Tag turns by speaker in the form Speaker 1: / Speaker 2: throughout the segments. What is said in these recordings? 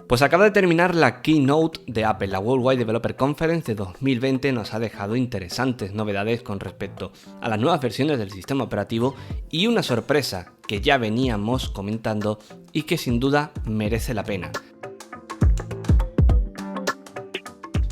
Speaker 1: Pues acaba de terminar la Keynote de Apple. La Worldwide Developer Conference de 2020 nos ha dejado interesantes novedades con respecto a las nuevas versiones del sistema operativo y una sorpresa que ya veníamos comentando y que sin duda merece la pena.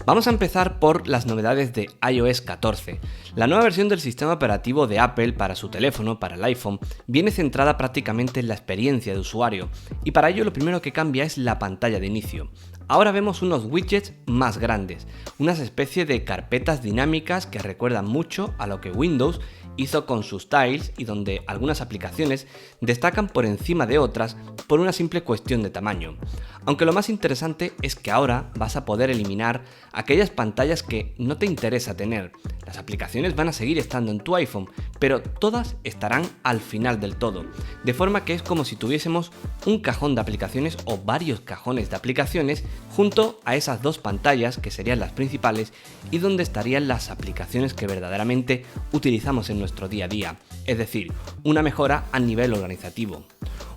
Speaker 1: Vamos a empezar por las novedades de iOS 14. La nueva versión del sistema operativo de Apple para su teléfono, para el iPhone, viene centrada prácticamente en la experiencia de usuario, y para ello lo primero que cambia es la pantalla de inicio. Ahora vemos unos widgets más grandes, unas especies de carpetas dinámicas que recuerdan mucho a lo que Windows hizo con sus tiles y donde algunas aplicaciones destacan por encima de otras por una simple cuestión de tamaño. Aunque lo más interesante es que ahora vas a poder eliminar aquellas pantallas que no te interesa tener. Las aplicaciones van a seguir estando en tu iPhone, pero todas estarán al final del todo, de forma que es como si tuviésemos un cajón de aplicaciones o varios cajones de aplicaciones junto a esas dos pantallas que serían las principales y donde estarían las aplicaciones que verdaderamente utilizamos en nuestro día a día, es decir, una mejora a nivel organizativo.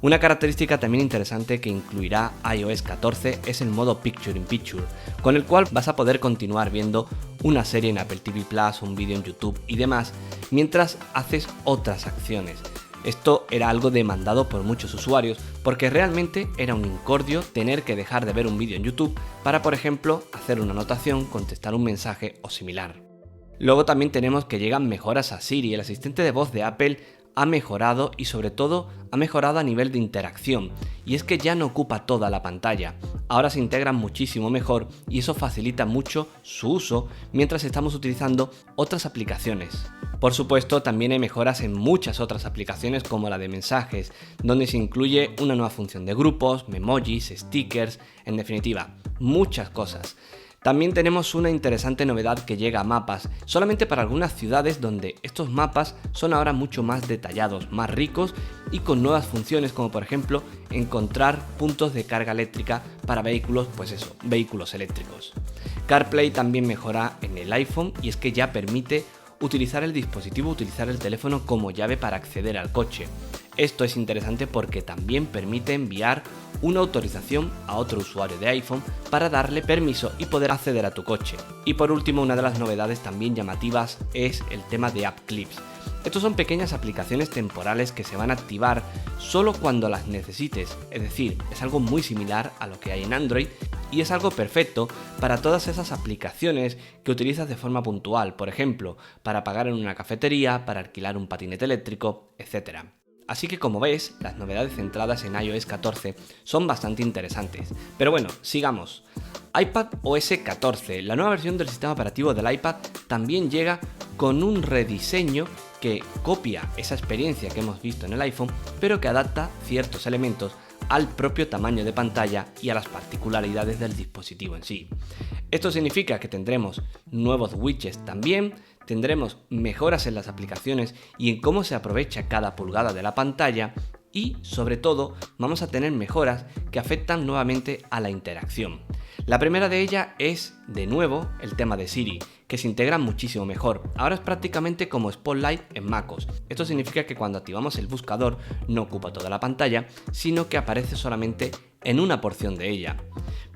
Speaker 1: Una característica también interesante que incluirá iOS 14 es el modo Picture in Picture, con el cual vas a poder continuar viendo una serie en Apple TV Plus, un vídeo en YouTube y demás, mientras haces otras acciones. Esto era algo demandado por muchos usuarios porque realmente era un incordio tener que dejar de ver un vídeo en YouTube para, por ejemplo, hacer una anotación, contestar un mensaje o similar. Luego también tenemos que llegan mejoras a Siri. El asistente de voz de Apple ha mejorado y sobre todo ha mejorado a nivel de interacción, y es que ya no ocupa toda la pantalla. Ahora se integra muchísimo mejor y eso facilita mucho su uso mientras estamos utilizando otras aplicaciones. Por supuesto, también hay mejoras en muchas otras aplicaciones como la de mensajes, donde se incluye una nueva función de grupos, memojis, stickers, en definitiva, muchas cosas. También tenemos una interesante novedad que llega a mapas, solamente para algunas ciudades donde estos mapas son ahora mucho más detallados, más ricos y con nuevas funciones como por ejemplo encontrar puntos de carga eléctrica para vehículos, vehículos eléctricos. CarPlay también mejora en el iPhone y es que ya permite utilizar el dispositivo, utilizar el teléfono como llave para acceder al coche. Esto es interesante porque también permite enviar una autorización a otro usuario de iPhone para darle permiso y poder acceder a tu coche. Y por último, una de las novedades también llamativas es el tema de App Clips. Estos son pequeñas aplicaciones temporales que se van a activar solo cuando las necesites, es decir, es algo muy similar a lo que hay en Android y es algo perfecto para todas esas aplicaciones que utilizas de forma puntual, por ejemplo, para pagar en una cafetería, para alquilar un patinete eléctrico, etc. Así que como ves, las novedades centradas en iOS 14 son bastante interesantes. Pero bueno, sigamos. iPadOS 14, la nueva versión del sistema operativo del iPad, también llega con un rediseño que copia esa experiencia que hemos visto en el iPhone, pero que adapta ciertos elementos al propio tamaño de pantalla y a las particularidades del dispositivo en sí. Esto significa que tendremos nuevos widgets también, tendremos mejoras en las aplicaciones y en cómo se aprovecha cada pulgada de la pantalla y, sobre todo, vamos a tener mejoras que afectan nuevamente a la interacción. La primera de ellas es, de nuevo, el tema de Siri, que se integra muchísimo mejor. Ahora es prácticamente como Spotlight en MacOS. Esto significa que cuando activamos el buscador no ocupa toda la pantalla, sino que aparece solamente en una porción de ella.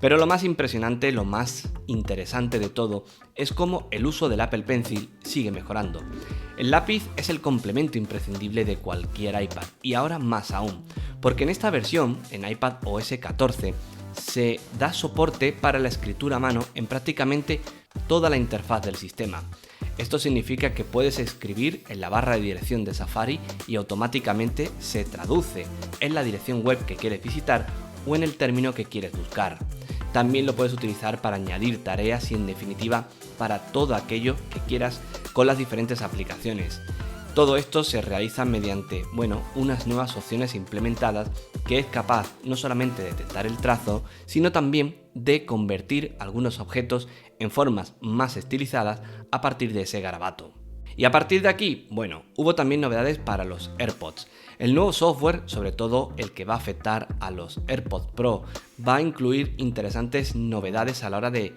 Speaker 1: Pero lo más impresionante, lo más interesante de todo, es cómo el uso del Apple Pencil sigue mejorando. El lápiz es el complemento imprescindible de cualquier iPad, y ahora más aún, porque en esta versión, en iPadOS 14, se da soporte para la escritura a mano en prácticamente toda la interfaz del sistema. Esto significa que puedes escribir en la barra de dirección de Safari y automáticamente se traduce en la dirección web que quieres visitar o en el término que quieres buscar. También lo puedes utilizar para añadir tareas y en definitiva para todo aquello que quieras con las diferentes aplicaciones. Todo esto se realiza mediante, unas nuevas opciones implementadas que es capaz no solamente de detectar el trazo, sino también de convertir algunos objetos en formas más estilizadas a partir de ese garabato. Y a partir de aquí, bueno, hubo también novedades para los AirPods. El nuevo software, sobre todo el que va a afectar a los AirPods Pro, va a incluir interesantes novedades a la hora de,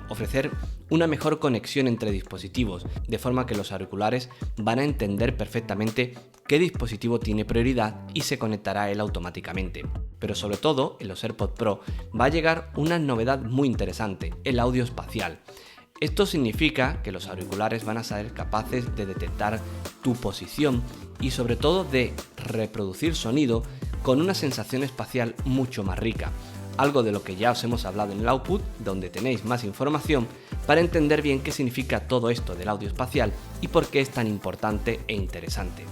Speaker 1: ofrecer una mejor conexión entre dispositivos, de forma que los auriculares van a entender perfectamente qué dispositivo tiene prioridad y se conectará a él automáticamente. Pero sobre todo, en los AirPods Pro va a llegar una novedad muy interesante, el audio espacial. Esto significa que los auriculares van a ser capaces de detectar tu posición y sobre todo de reproducir sonido con una sensación espacial mucho más rica, algo de lo que ya os hemos hablado en el output, donde tenéis más información para entender bien qué significa todo esto del audio espacial y por qué es tan importante e interesante.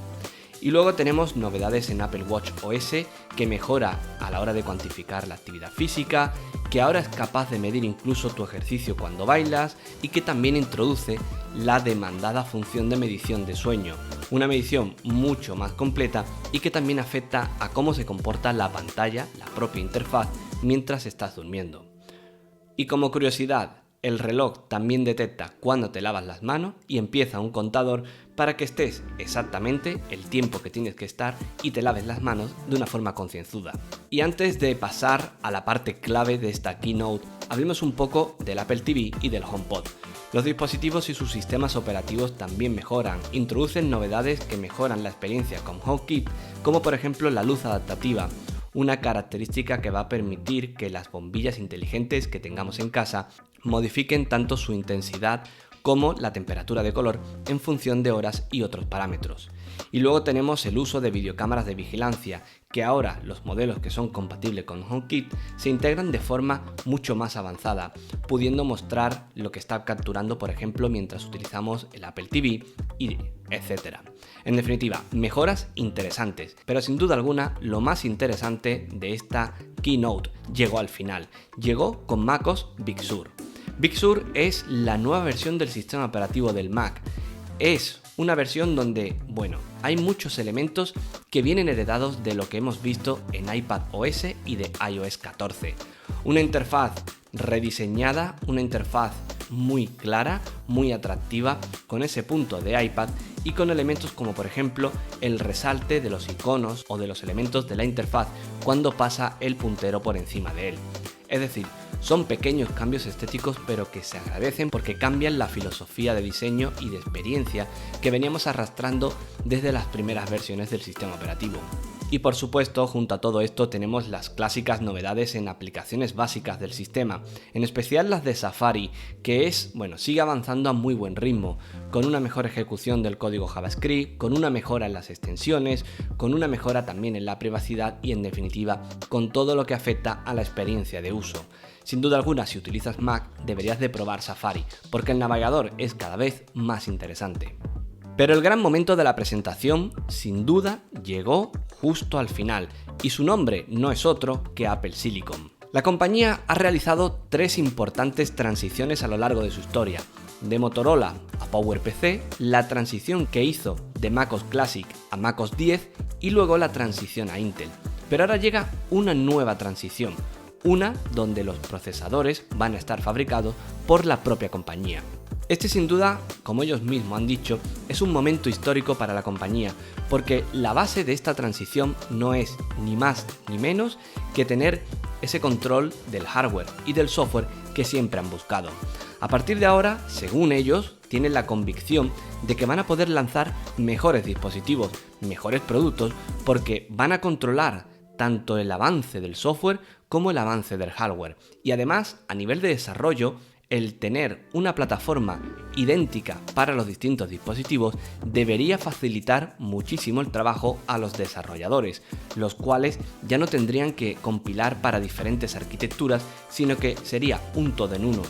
Speaker 1: Y luego tenemos novedades en Apple Watch OS que mejora a la hora de cuantificar la actividad física, que ahora es capaz de medir incluso tu ejercicio cuando bailas y que también introduce la demandada función de medición de sueño, una medición mucho más completa y que también afecta a cómo se comporta la pantalla, la propia interfaz, mientras estás durmiendo. Y como curiosidad, el reloj también detecta cuando te lavas las manos y empieza un contador para que estés exactamente el tiempo que tienes que estar y te laves las manos de una forma concienzuda. Y antes de pasar a la parte clave de esta keynote, hablemos un poco del Apple TV y del HomePod. Los dispositivos y sus sistemas operativos también mejoran, introducen novedades que mejoran la experiencia con HomeKit, como por ejemplo la luz adaptativa, una característica que va a permitir que las bombillas inteligentes que tengamos en casa modifiquen tanto su intensidad como la temperatura de color en función de horas y otros parámetros. Y luego tenemos el uso de videocámaras de vigilancia, que ahora los modelos que son compatibles con HomeKit se integran de forma mucho más avanzada, pudiendo mostrar lo que está capturando, por ejemplo, mientras utilizamos el Apple TV, y etc. En definitiva, mejoras interesantes, pero sin duda alguna lo más interesante de esta keynote llegó al final, llegó con MacOS Big Sur. Big Sur es la nueva versión del sistema operativo del Mac. Es una versión donde, hay muchos elementos que vienen heredados de lo que hemos visto en iPadOS y de iOS 14. Una interfaz rediseñada, una interfaz muy clara, muy atractiva, con ese punto de iPad y con elementos como por ejemplo el resalte de los iconos o de los elementos de la interfaz cuando pasa el puntero por encima de él. Es decir, son pequeños cambios estéticos pero que se agradecen porque cambian la filosofía de diseño y de experiencia que veníamos arrastrando desde las primeras versiones del sistema operativo. Y por supuesto, junto a todo esto tenemos las clásicas novedades en aplicaciones básicas del sistema, en especial las de Safari, que sigue avanzando a muy buen ritmo, con una mejor ejecución del código JavaScript, con una mejora en las extensiones, con una mejora también en la privacidad y en definitiva con todo lo que afecta a la experiencia de uso. Sin duda alguna, si utilizas Mac, deberías de probar Safari, porque el navegador es cada vez más interesante. Pero el gran momento de la presentación, sin duda, llegó justo al final, y su nombre no es otro que Apple Silicon. La compañía ha realizado 3 importantes transiciones a lo largo de su historia. De Motorola a PowerPC, la transición que hizo de MacOS Classic a MacOS 10 y luego la transición a Intel. Pero ahora llega una nueva transición, una donde los procesadores van a estar fabricados por la propia compañía. Este sin duda, como ellos mismos han dicho, es un momento histórico para la compañía, porque la base de esta transición no es ni más ni menos que tener ese control del hardware y del software que siempre han buscado. A partir de ahora, según ellos, tienen la convicción de que van a poder lanzar mejores dispositivos, mejores productos, porque van a controlar tanto el avance del software como el avance del hardware. Y además, a nivel de desarrollo, el tener una plataforma idéntica para los distintos dispositivos debería facilitar muchísimo el trabajo a los desarrolladores, los cuales ya no tendrían que compilar para diferentes arquitecturas, sino que sería un todo en uno.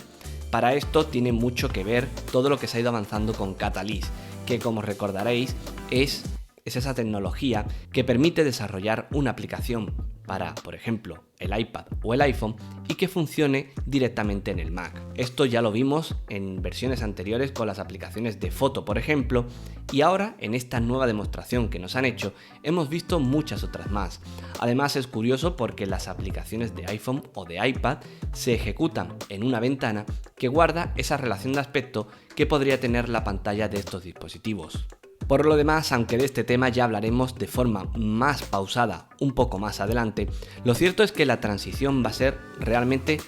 Speaker 1: Para esto tiene mucho que ver todo lo que se ha ido avanzando con Catalyst, que como recordaréis es es esa tecnología que permite desarrollar una aplicación para, por ejemplo, el iPad o el iPhone y que funcione directamente en el Mac. Esto ya lo vimos en versiones anteriores con las aplicaciones de foto, por ejemplo, y ahora en esta nueva demostración que nos han hecho hemos visto muchas otras más. Además es curioso porque las aplicaciones de iPhone o de iPad se ejecutan en una ventana que guarda esa relación de aspecto que podría tener la pantalla de estos dispositivos. Por lo demás, aunque de este tema ya hablaremos de forma más pausada un poco más adelante, lo cierto es que la transición va a ser realmente,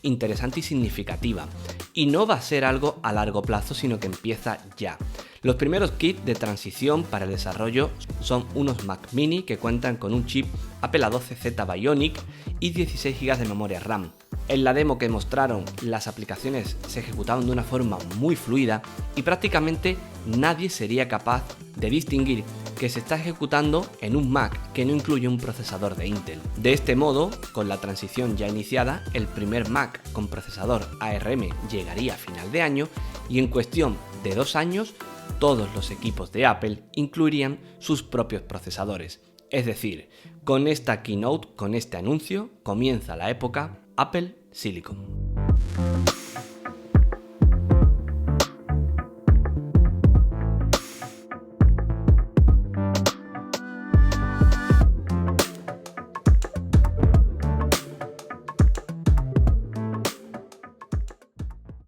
Speaker 1: interesante y significativa. Y no va a ser algo a largo plazo, sino que empieza ya. Los primeros kits de transición para el desarrollo son unos Mac Mini que cuentan con un chip Apple A12Z Bionic y 16 GB de memoria RAM. En la demo que mostraron, las aplicaciones se ejecutaban de una forma muy fluida y prácticamente nadie sería capaz de distinguir que se está ejecutando en un Mac que no incluye un procesador de Intel. De este modo, con la transición ya iniciada, el primer Mac con procesador ARM llegaría a final de año y en cuestión de 2 años, todos los equipos de Apple incluirían sus propios procesadores. Es decir, con esta keynote, con este anuncio, comienza la época Apple Silicon.